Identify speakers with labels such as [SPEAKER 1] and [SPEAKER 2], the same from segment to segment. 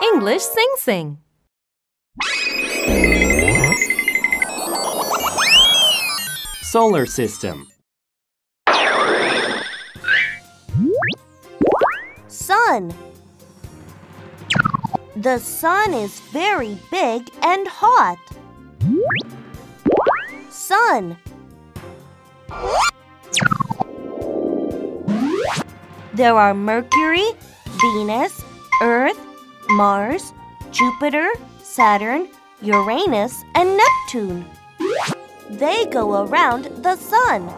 [SPEAKER 1] English Sing-Sing.
[SPEAKER 2] Solar system.
[SPEAKER 3] Sun. The sun is very big and hot. Sun. There are Mercury, Venus, Earth, Mars, Jupiter, Saturn, Uranus, and Neptune. They go around the sun.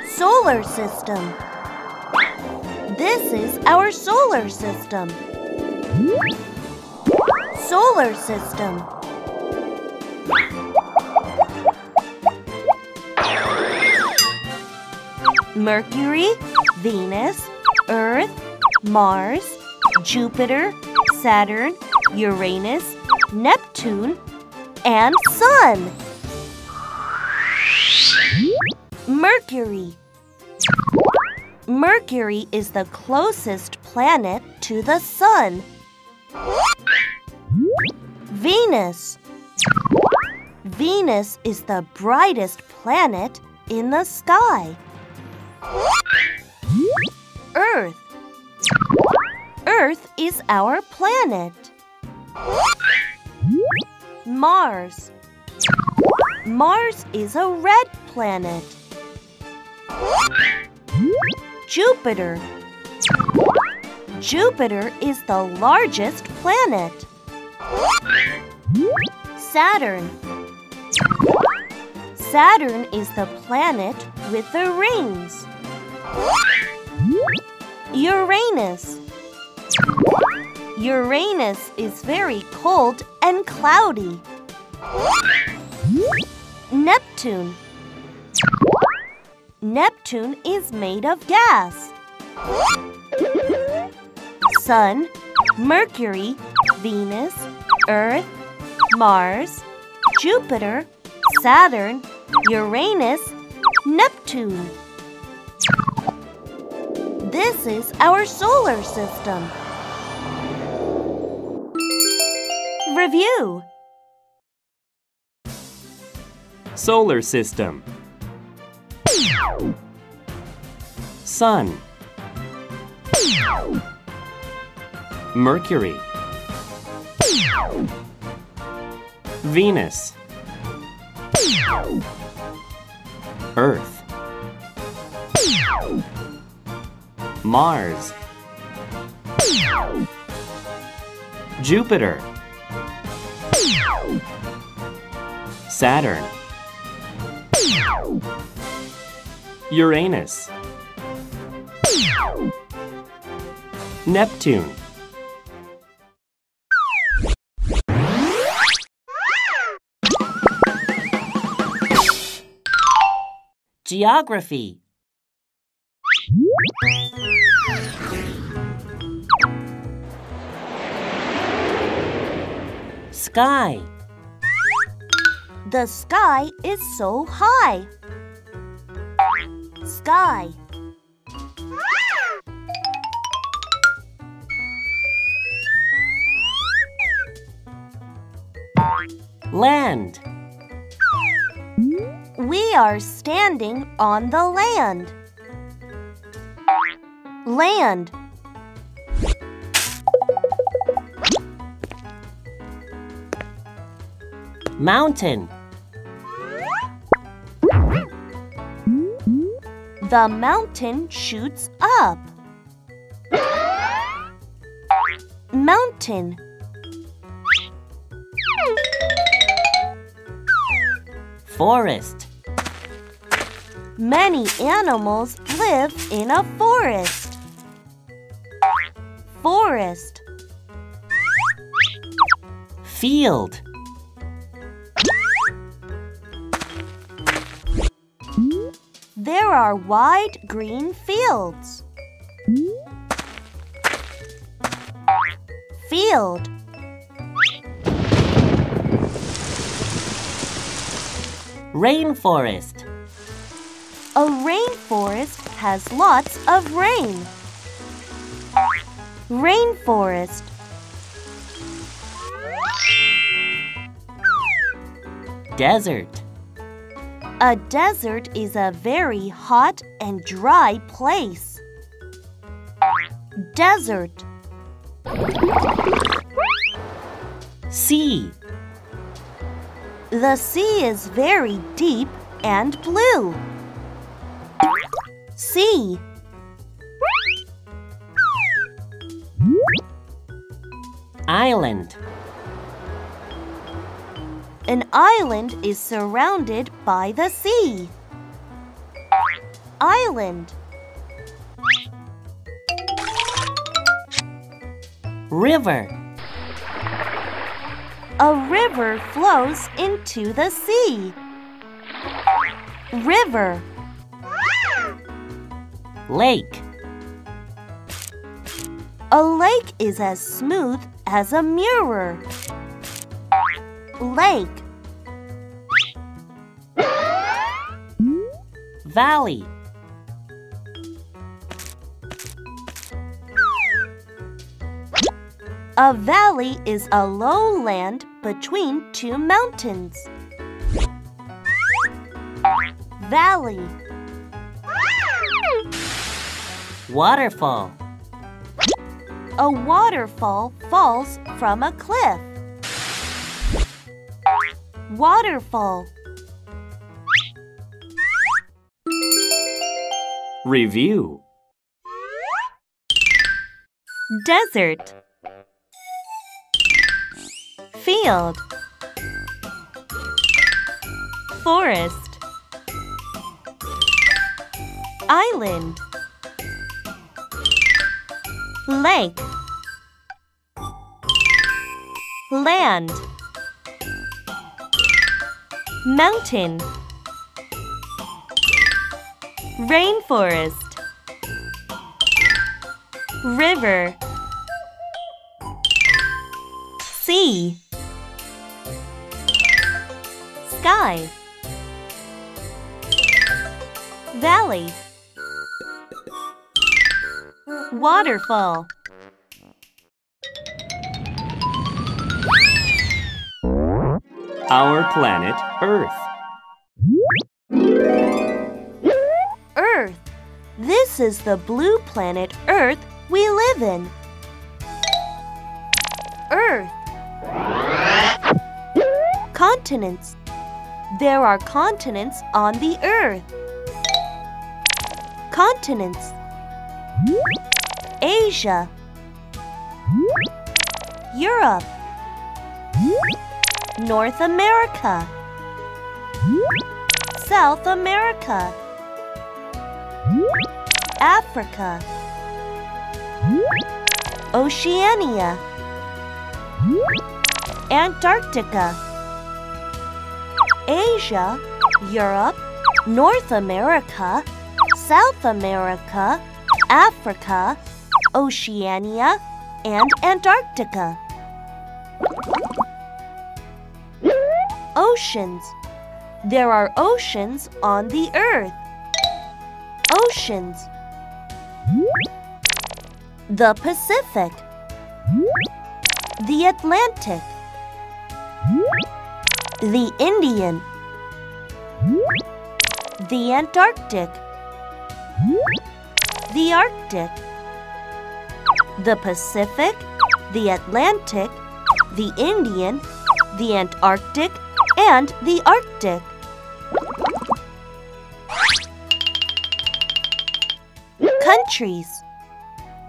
[SPEAKER 3] Solar system. This is our solar system. Solar system. Mercury, Venus, Earth, Mars, Jupiter, Saturn, Uranus, Neptune, and Sun. Mercury. Mercury is the closest planet to the Sun. Venus. Venus is the brightest planet in the sky. Earth. Earth is our planet. Mars. Mars is a red planet. Jupiter. Jupiter is the largest planet. Saturn. Saturn is the planet with the rings. Uranus. Uranus is very cold and cloudy. Neptune. Neptune is made of gas. Sun, Mercury, Venus, Earth, Mars, Jupiter, Saturn, Uranus, Neptune. This is our solar system. Review.
[SPEAKER 2] Solar system. Sun. Mercury. Venus. Earth. Mars. Jupiter. Saturn. Uranus. Neptune. Geography. Sky.
[SPEAKER 3] The sky is so high. Sky.
[SPEAKER 2] Land.
[SPEAKER 3] We are standing on the land. Land.
[SPEAKER 2] Mountain.
[SPEAKER 3] The mountain shoots up. Mountain.
[SPEAKER 2] Forest.
[SPEAKER 3] Many animals live in a forest. Forest.
[SPEAKER 2] Field.
[SPEAKER 3] There are wide green fields. Field.
[SPEAKER 2] Rainforest.
[SPEAKER 3] A rainforest has lots of rain. Rainforest.
[SPEAKER 2] Desert.
[SPEAKER 3] A desert is a very hot and dry place. Desert.
[SPEAKER 2] Sea.
[SPEAKER 3] The sea is very deep and blue. Sea.
[SPEAKER 2] Island.
[SPEAKER 3] An island is surrounded by the sea. Island.
[SPEAKER 2] River.
[SPEAKER 3] A river flows into the sea. River.
[SPEAKER 2] Lake.
[SPEAKER 3] A lake is as smooth as a mirror. Lake.
[SPEAKER 2] Valley.
[SPEAKER 3] A valley is a low land between two mountains. Valley.
[SPEAKER 2] Waterfall.
[SPEAKER 3] A waterfall falls from a cliff. Waterfall.
[SPEAKER 2] Review.
[SPEAKER 3] Desert. Field. Forest. Island. Lake. Land. Mountain. Rainforest. River. Sea. Sky. Valley. Waterfall.
[SPEAKER 2] Our planet Earth.
[SPEAKER 3] Earth. This is the blue planet Earth we live in. Earth. Continents. There are continents on the Earth. Continents. Asia. Europe. North America. South America. Africa. Oceania. Antarctica. Asia, Europe, North America, South America, Africa, Oceania, and Antarctica. Oceans. There are oceans on the Earth. Oceans. The Pacific. The Atlantic. The Indian. The Antarctic. The Arctic. The Pacific, the Atlantic, the Indian, the Antarctic, and the Arctic. Countries.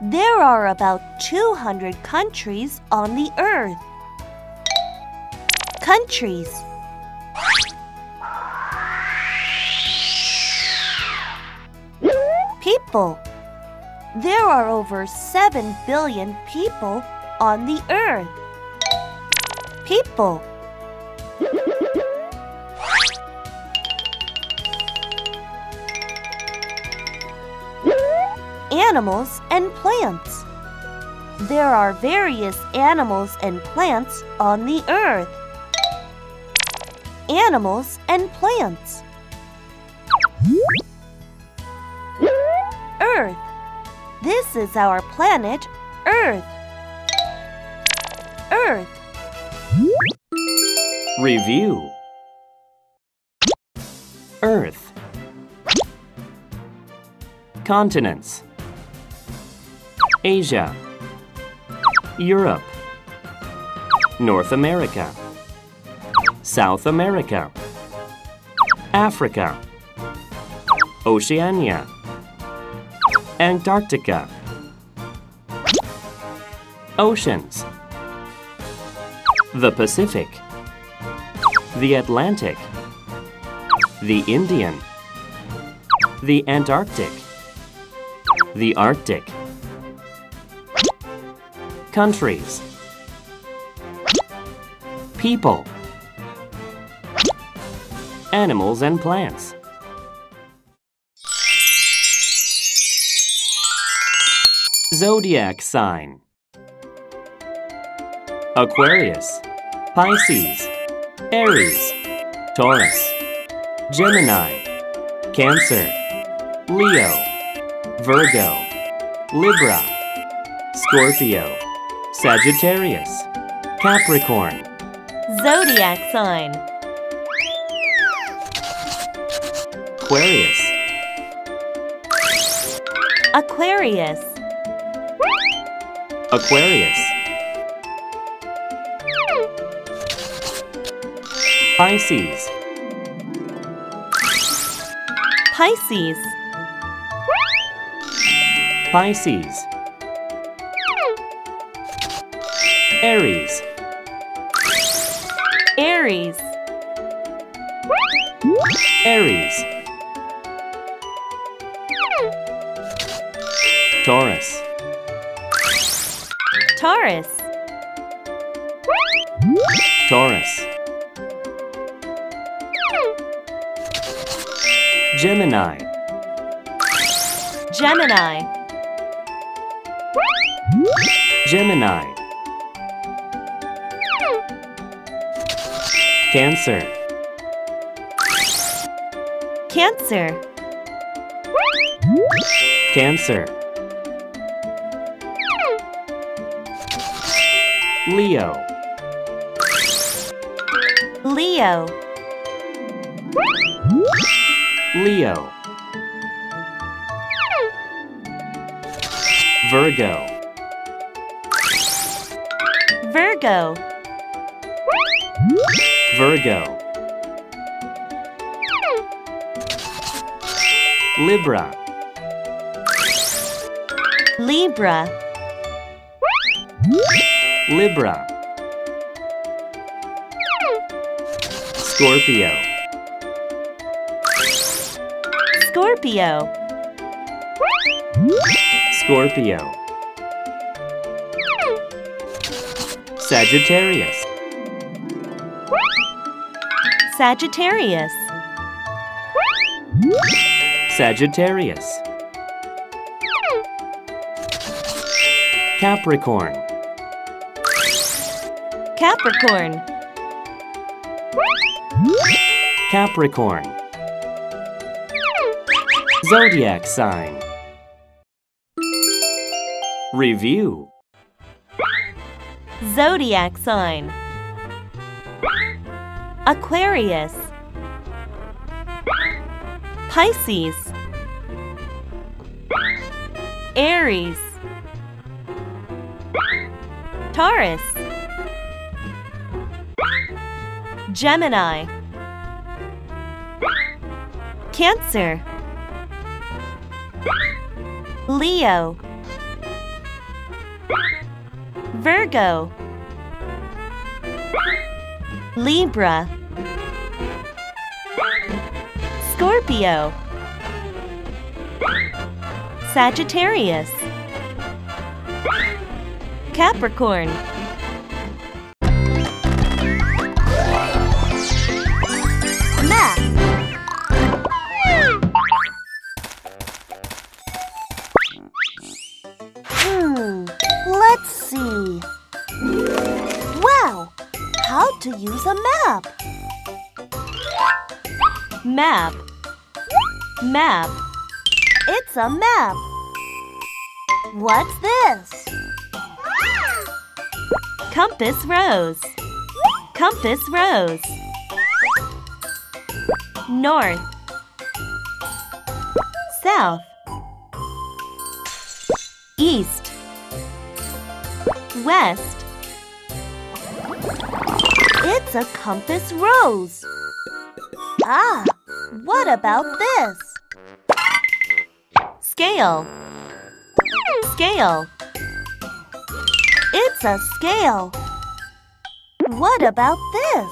[SPEAKER 3] There are about 200 countries on the Earth. Countries. People. There are over 7 billion people on the Earth. People. Animals and plants. There are various animals and plants on the Earth. Animals and plants. Earth. This is our planet, Earth. Earth.
[SPEAKER 2] Review. Earth. Continents: Asia, Europe, North America, South America, Africa, Oceania, Antarctica. Oceans: the Pacific, the Atlantic, the Indian, the Antarctic, the Arctic. Countries: people, animals and plants. Zodiac sign: Aquarius, Pisces, Aries, Taurus, Gemini, Cancer, Leo, Virgo, Libra, Scorpio, Sagittarius, Capricorn.
[SPEAKER 3] Zodiac sign:
[SPEAKER 2] Aquarius,
[SPEAKER 3] Aquarius.
[SPEAKER 2] Aquarius. Pisces,
[SPEAKER 3] Pisces.
[SPEAKER 2] Pisces. Aries,
[SPEAKER 3] Aries.
[SPEAKER 2] Aries. Taurus,
[SPEAKER 3] Taurus.
[SPEAKER 2] Taurus. Gemini,
[SPEAKER 3] Gemini.
[SPEAKER 2] Gemini. Cancer,
[SPEAKER 3] Cancer.
[SPEAKER 2] Cancer. Leo,
[SPEAKER 3] Leo.
[SPEAKER 2] Leo. Virgo,
[SPEAKER 3] Virgo.
[SPEAKER 2] Virgo. Libra,
[SPEAKER 3] Libra.
[SPEAKER 2] Libra. Scorpio,
[SPEAKER 3] Scorpio.
[SPEAKER 2] Scorpio. Sagittarius,
[SPEAKER 3] Sagittarius.
[SPEAKER 2] Sagittarius. Capricorn,
[SPEAKER 3] Capricorn.
[SPEAKER 2] Capricorn. Zodiac sign. Review.
[SPEAKER 3] Zodiac sign: Aquarius, Pisces, Aries, Taurus, Gemini, Cancer, Leo, Virgo, Libra, Scorpio, Sagittarius, Capricorn. Math. Let's see. Wow! How to use a map. Map. Map. It's a map. What's this? Compass rose. Compass rose. North. South. East. West. It's a compass rose. Ah, what about this? Scale. Scale. It's a scale. What about this?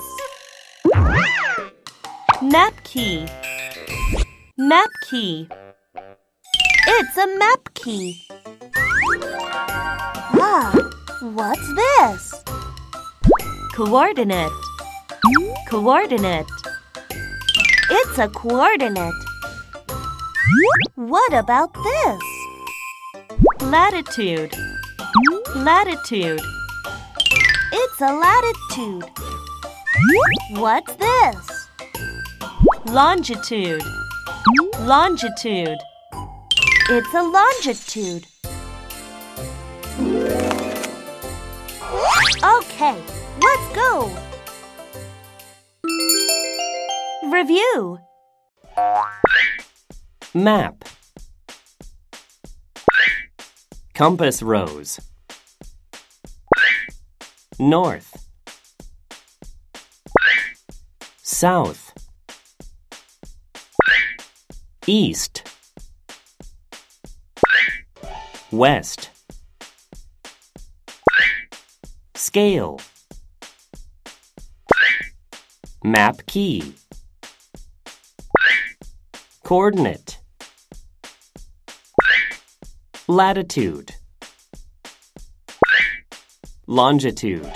[SPEAKER 3] Map key. Map key. It's a map key. Ah, what's this? Coordinate. Coordinate. It's a coordinate. What about this? Latitude. Latitude. It's a latitude. What's this? Longitude. Longitude. It's a longitude. Okay, let's go. Review.
[SPEAKER 2] Map. Compass rose. North. South. East. West. Scale. Map key. Coordinate. Latitude. Longitude.